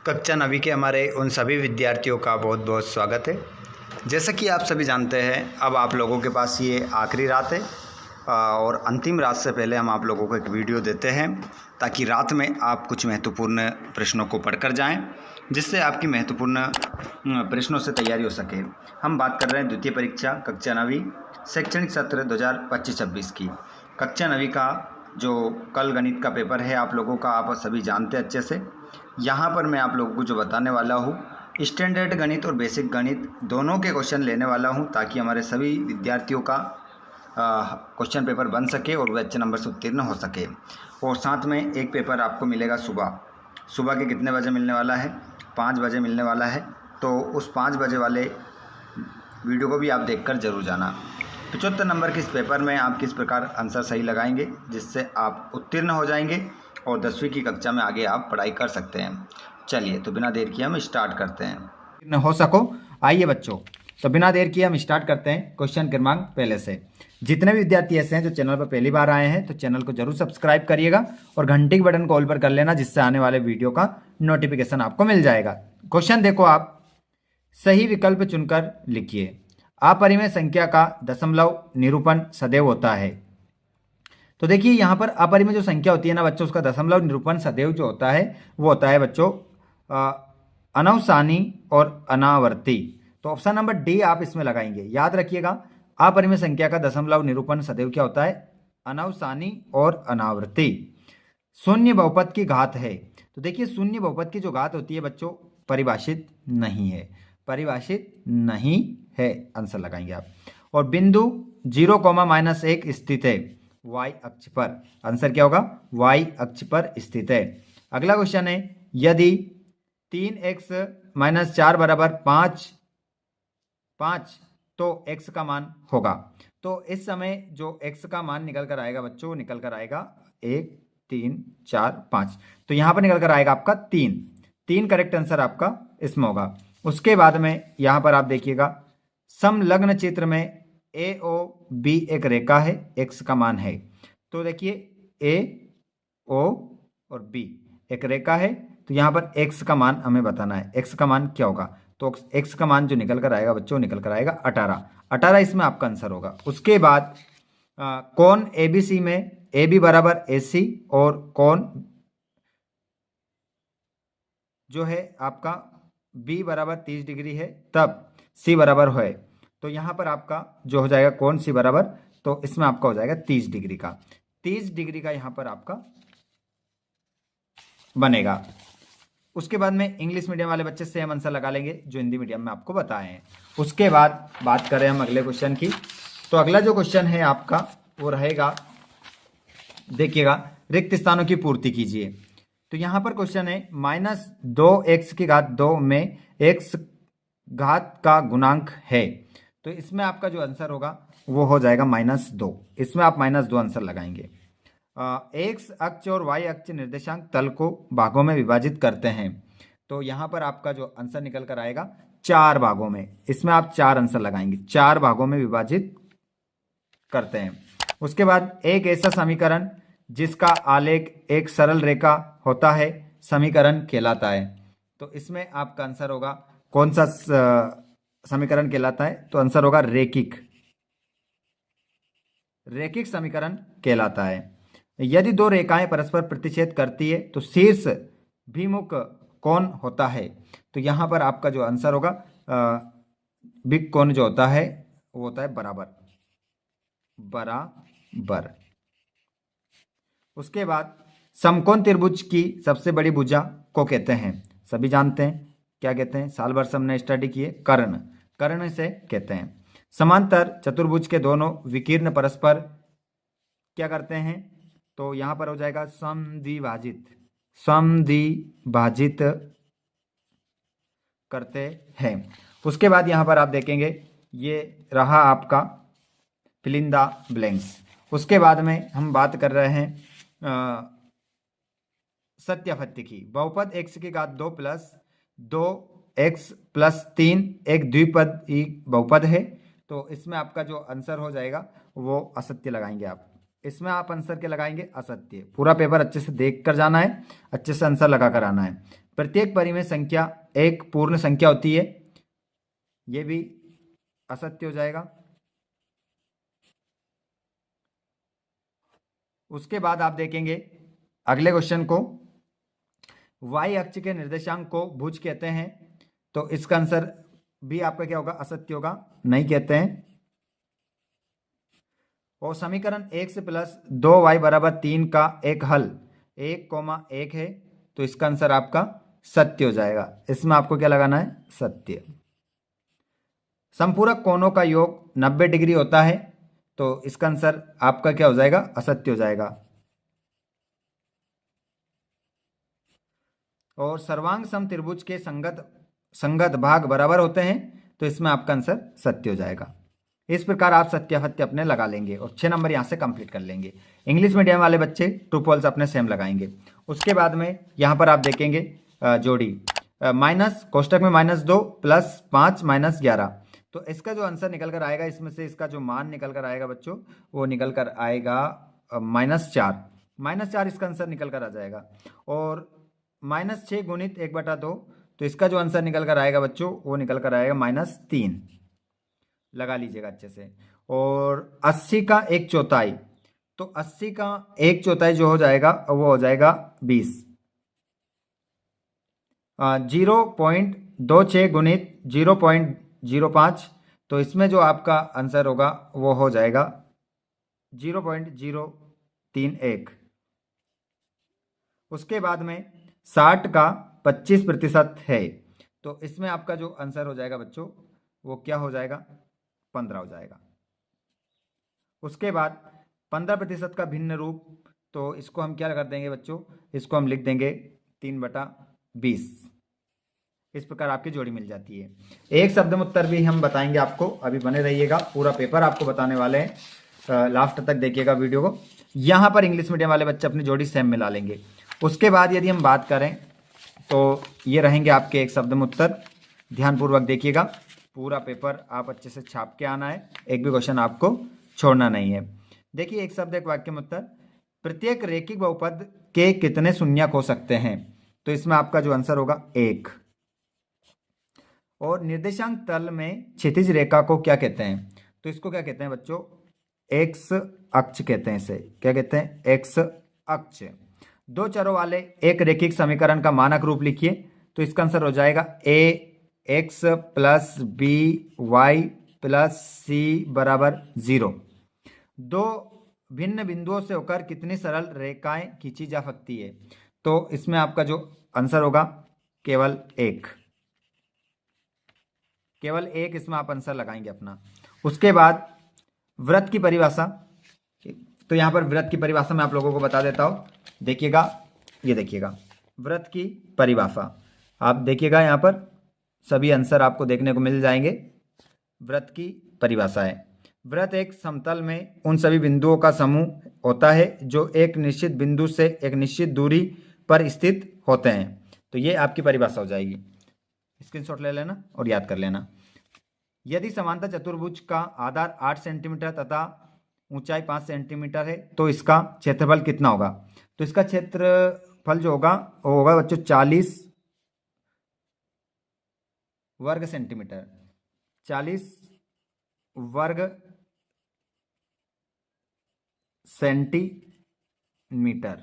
कक्षा 9वीं के हमारे उन सभी विद्यार्थियों का बहुत बहुत स्वागत है। जैसा कि आप सभी जानते हैं, अब आप लोगों के पास ये आखिरी रात है और अंतिम रात से पहले हम आप लोगों को एक वीडियो देते हैं ताकि रात में आप कुछ महत्वपूर्ण प्रश्नों को पढ़कर जाएं, जिससे आपकी महत्वपूर्ण प्रश्नों से तैयारी हो सके। हम बात कर रहे हैं द्वितीय परीक्षा कक्षा 9वीं शैक्षणिक सत्र 2025-26 की। कक्षा 9वीं का जो कल गणित का पेपर है आप लोगों का, आप सभी जानते हैं अच्छे से। यहाँ पर मैं आप लोगों को जो बताने वाला हूँ, स्टैंडर्ड गणित और बेसिक गणित दोनों के क्वेश्चन लेने वाला हूँ ताकि हमारे सभी विद्यार्थियों का क्वेश्चन पेपर बन सके और वे अच्छे नंबर से उत्तीर्ण हो सके। और साथ में एक पेपर आपको मिलेगा सुबह के कितने बजे मिलने वाला है? 5 बजे मिलने वाला है। तो उस 5 बजे वाले वीडियो को भी आप देखकर जरूर जाना। 75 नंबर के इस पेपर में आप किस प्रकार आंसर सही लगाएंगे जिससे आप उत्तीर्ण हो जाएंगे और 10वीं की कक्षा में आगे आप पढ़ाई कर सकते हैं। चलिए, तो बिना देर किए हम स्टार्ट करते हैं। हो सको आइए बच्चों, तो बिना देर किए हम स्टार्ट करते हैं क्वेश्चन क्रमांक पहले से। जितने भी विद्यार्थी ऐसे हैं जो चैनल पर पहली बार आए हैं तो चैनल को जरूर सब्सक्राइब करिएगा और घंटी के बटन को ऑल पर कर लेना, जिससे आने वाले वीडियो का नोटिफिकेशन आपको मिल जाएगा। क्वेश्चन देखो, आप सही विकल्प चुनकर लिखिए। अपरिमेय संख्या का दशमलव निरूपण सदैव होता है। तो देखिए यहाँ पर अपरिमेय जो संख्या होती है ना बच्चों, उसका दशमलव निरूपण सदैव जो होता है वो होता है बच्चों अनवसानी और अनावर्ती। तो ऑप्शन नंबर डी आप इसमें लगाएंगे। याद रखिएगा, अपरिमेय संख्या का दशमलव निरूपण सदैव क्या होता है? अनवसानी और अनावर्ती। शून्य बहुपद की घात है। तो देखिए शून्य बहुपद की जो घात होती है बच्चों, परिभाषित नहीं है, परिभाषित नहीं है, आंसर लगाएंगे आप। और बिंदु 0,-1 स्थित है y अक्ष पर। आंसर क्या होगा? y अक्ष पर स्थित है। अगला क्वेश्चन है, यदि 3x - 4 बराबर 5 तो x का मान होगा। तो इस समय जो x का मान निकल कर आएगा बच्चों, निकल कर आएगा 1 3 4 5। तो यहां पर निकल कर आएगा आपका 3 करेक्ट आंसर आपका इसमें होगा। उसके बाद में यहां पर आप देखिएगा, समलग्न चित्र में ए ओ बी एक रेखा है, x का मान है। तो देखिए ए ओ और बी एक रेखा है, तो यहाँ पर x का मान हमें बताना है। x का मान क्या होगा? तो x का मान जो निकल कर आएगा बच्चों, निकल कर आएगा 18 इसमें आपका आंसर होगा। उसके बाद कोण ABC में AB बराबर AC और कोण जो है आपका B बराबर 30 डिग्री है, तब C बराबर है। तो यहाँ पर आपका जो हो जाएगा कोण C बराबर, तो इसमें आपका हो जाएगा 30 डिग्री का। 30 डिग्री का यहाँ पर आपका बनेगा। उसके बाद में इंग्लिश मीडियम वाले बच्चे सेम आंसर लगा लेंगे जो हिंदी मीडियम में आपको बताए हैं। उसके बाद बात करें हम अगले क्वेश्चन की, तो अगला जो क्वेश्चन है आपका वो रहेगा, देखिएगा, रिक्त स्थानों की पूर्ति कीजिए। तो यहाँ पर क्वेश्चन है, -2x की घात 2 में x घात का गुणांक है। तो इसमें आपका जो आंसर होगा वो हो जाएगा -2। इसमें आप -2 आंसर लगाएंगे। एक्स अक्ष और वाई अक्ष निर्देशांक तल को भागों में विभाजित करते हैं। तो यहाँ पर आपका जो आंसर निकल कर आएगा 4 भागों में। इसमें आप 4 आंसर लगाएंगे, 4 भागों में विभाजित करते हैं। उसके बाद एक ऐसा समीकरण जिसका आलेख एक सरल रेखा होता है समीकरण कहलाता है। तो इसमें आपका आंसर होगा, कौन सा समीकरण कहलाता है? तो आंसर होगा रेखिक समीकरण कहलाता है। यदि 2 रेखाएं परस्पर प्रतिच्छेद करती है तो शीर्ष भिमुख कोण होता है। तो यहां पर आपका जो आंसर होगा बिग कोण जो होता है वो होता है बराबर। उसके बाद समकोण त्रिभुज की सबसे बड़ी भुजा को कहते हैं, सभी जानते हैं क्या कहते हैं, साल भर से हमने स्टडी किए, कर्ण से कहते हैं। समांतर चतुर्भुज के दोनों विकीर्ण परस्पर क्या करते हैं? तो यहां पर हो जाएगा समद्विभाजित करते हैं। उसके बाद यहां पर आप देखेंगे ये रहा आपका फिल इन द ब्लैंक्स। उसके बाद में हम बात कर रहे हैं सत्यापत्ति की। बहुपद x की घात 2 + 2x + 3 एक द्विपदी बहुपद है। तो इसमें आपका जो आंसर हो जाएगा वो असत्य लगाएंगे आप। इसमें आप आंसर के लगाएंगे असत्य। पूरा पेपर अच्छे से देख कर जाना है, अच्छे से आंसर लगा कर आना है। प्रत्येक परिमेय संख्या एक पूर्ण संख्या होती है, ये भी असत्य हो जाएगा। उसके बाद आप देखेंगे अगले क्वेश्चन को, y अक्ष के निर्देशांक को भुज कहते हैं, तो इसका आंसर भी आपका क्या होगा, असत्य होगा, नहीं कहते हैं। और समीकरण 1 से प्लस 2y बराबर 3 का एक हल 1,1 है, तो इसका आंसर आपका सत्य हो जाएगा। इसमें आपको क्या लगाना है, सत्य। संपूरक कोणों का योग 90 डिग्री होता है, तो इसका आंसर आपका क्या हो जाएगा, असत्य हो जाएगा। और सर्वांग सम त्रिभुज के संगत भाग बराबर होते हैं, तो इसमें आपका आंसर सत्य हो जाएगा। इस प्रकार आप सत्यासत्य अपने लगा लेंगे और 6 नंबर यहाँ से कंप्लीट कर लेंगे। इंग्लिश मीडियम वाले बच्चे ट्रू फॉल्स अपने सेम लगाएंगे। उसके बाद में यहाँ पर आप देखेंगे जोड़ी माइनस कोष्टक में -2 प्लस 5 माइनस 11, तो इसका जो आंसर निकल कर आएगा, इसमें से इसका जो मान निकल कर आएगा बच्चों, वो निकल कर आएगा -4 इसका आंसर निकल कर आ जाएगा। और -6 गुणित 1/2, तो इसका जो आंसर निकल कर आएगा बच्चों, वो निकल कर आएगा -3, लगा लीजिएगा अच्छे से। और 80 का 1/4, तो 80 का 1/4 जो हो जाएगा वो हो जाएगा 20। 0.26 गुणित 0.05, तो इसमें जो आपका आंसर होगा वो हो जाएगा 0.031। उसके बाद में 60 का 25% है, तो इसमें आपका जो आंसर हो जाएगा बच्चों, वो क्या हो जाएगा, 15 हो जाएगा। उसके बाद 15% का भिन्न रूप, तो इसको हम क्या कर देंगे बच्चों, इसको हम लिख देंगे 3/20। इस प्रकार आपकी जोड़ी मिल जाती है। एक शब्द में उत्तर भी हम बताएंगे आपको, अभी बने रहिएगा, पूरा पेपर आपको बताने वाले हैं, लास्ट तक देखिएगा वीडियो को। यहाँ पर इंग्लिश मीडियम वाले बच्चे अपनी जोड़ी सेम मिला लेंगे। उसके बाद यदि हम बात करें तो ये रहेंगे आपके एक शब्द में उत्तर, ध्यानपूर्वक देखिएगा, पूरा पेपर आप अच्छे से छाप के आना है, एक भी क्वेश्चन आपको छोड़ना नहीं है। देखिए एक शब्द एक वाक्य में उत्तर, प्रत्येक रैखिक बहुपद के कितने शून्यक हो सकते हैं, तो इसमें आपका जो आंसर होगा 1। और निर्देशांक तल में क्षैतिज रेखा को क्या कहते हैं, तो इसको क्या कहते हैं बच्चों, एक्स अक्ष कहते हैं। इसे क्या कहते हैं, एक्स अक्ष। 2 चरों वाले एक रैखिक समीकरण का मानक रूप लिखिए, तो इसका आंसर हो जाएगा ax plus B Y plus C बराबर 0। 2 भिन्न बिंदुओं से होकर कितनी सरल रेखाएं खींची जा सकती है, तो इसमें आपका जो आंसर होगा केवल 1, इसमें आप आंसर लगाएंगे अपना। उसके बाद वृत्त की परिभाषा, तो यहाँ पर वृत्त की परिभाषा मैं आप लोगों को बता देता हूँ, देखिएगा, ये देखिएगा वृत्त की परिभाषा, आप देखिएगा यहाँ पर सभी आंसर आपको देखने को मिल जाएंगे। वृत्त की परिभाषा है, वृत्त एक समतल में उन सभी बिंदुओं का समूह होता है जो एक निश्चित बिंदु से एक निश्चित दूरी पर स्थित होते हैं, तो ये आपकी परिभाषा हो जाएगी। स्क्रीनशॉट ले लेना और याद कर लेना। यदि समांतर चतुर्भुज का आधार 8 सेंटीमीटर तथा ऊंचाई 5 सेंटीमीटर है, तो इसका क्षेत्रफल कितना होगा, तो इसका क्षेत्रफल जो होगा वो होगा बच्चों 40 वर्ग सेंटीमीटर, 40 वर्ग सेंटीमीटर,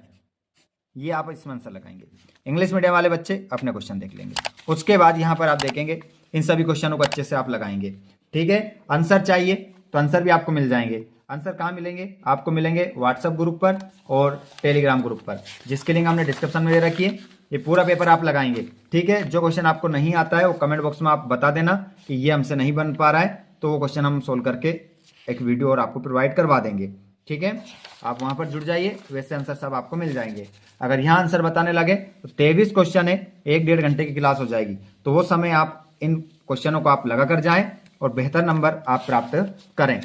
ये आप इसमें आंसर लगाएंगे। इंग्लिश मीडियम वाले बच्चे अपने क्वेश्चन देख लेंगे। उसके बाद यहाँ पर आप देखेंगे इन सभी क्वेश्चनों को अच्छे से आप लगाएंगे, ठीक है। आंसर चाहिए तो आंसर भी आपको मिल जाएंगे। आंसर कहाँ मिलेंगे, आपको मिलेंगे व्हाट्सएप ग्रुप पर और टेलीग्राम ग्रुप पर, जिसकी लिंक हमने डिस्क्रिप्शन में दे रखी है। ये पूरा पेपर आप लगाएंगे, ठीक है। जो क्वेश्चन आपको नहीं आता है वो कमेंट बॉक्स में आप बता देना कि ये हमसे नहीं बन पा रहा है, तो वो क्वेश्चन हम सोल्व करके एक वीडियो और आपको प्रोवाइड करवा देंगे, ठीक है। आप वहाँ पर जुड़ जाइए, वैसे आंसर सब आपको मिल जाएंगे। अगर यहाँ आंसर बताने लगे तो 23 क्वेश्चन है, 1-1.5 घंटे की क्लास हो जाएगी, तो वो समय आप इन क्वेश्चनों को आप लगा कर जाएं और बेहतर नंबर आप प्राप्त करें,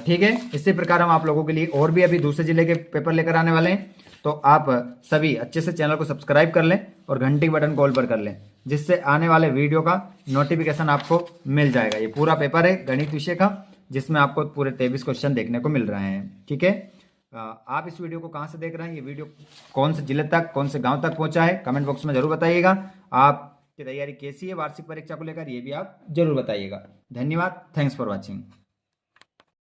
ठीक है। इसी प्रकार हम आप लोगों के लिए और भी अभी दूसरे जिले के पेपर लेकर आने वाले हैं, तो आप सभी अच्छे से चैनल को सब्सक्राइब कर लें और घंटी बटन को ऑल पर कर लें, जिससे आने वाले वीडियो का नोटिफिकेशन आपको मिल जाएगा। ये पूरा पेपर है गणित विषय का, जिसमें आपको पूरे 23 क्वेश्चन देखने को मिल रहे हैं, ठीक है। आप इस वीडियो को कहाँ से देख रहे हैं, ये वीडियो कौन से जिले तक, कौन से गांव तक पहुंचा है, कमेंट बॉक्स में जरूर बताइएगा। आपकी तैयारी कैसी है वार्षिक परीक्षा को लेकर, ये भी आप जरूर बताइएगा। धन्यवाद, थैंक्स फॉर वॉचिंग।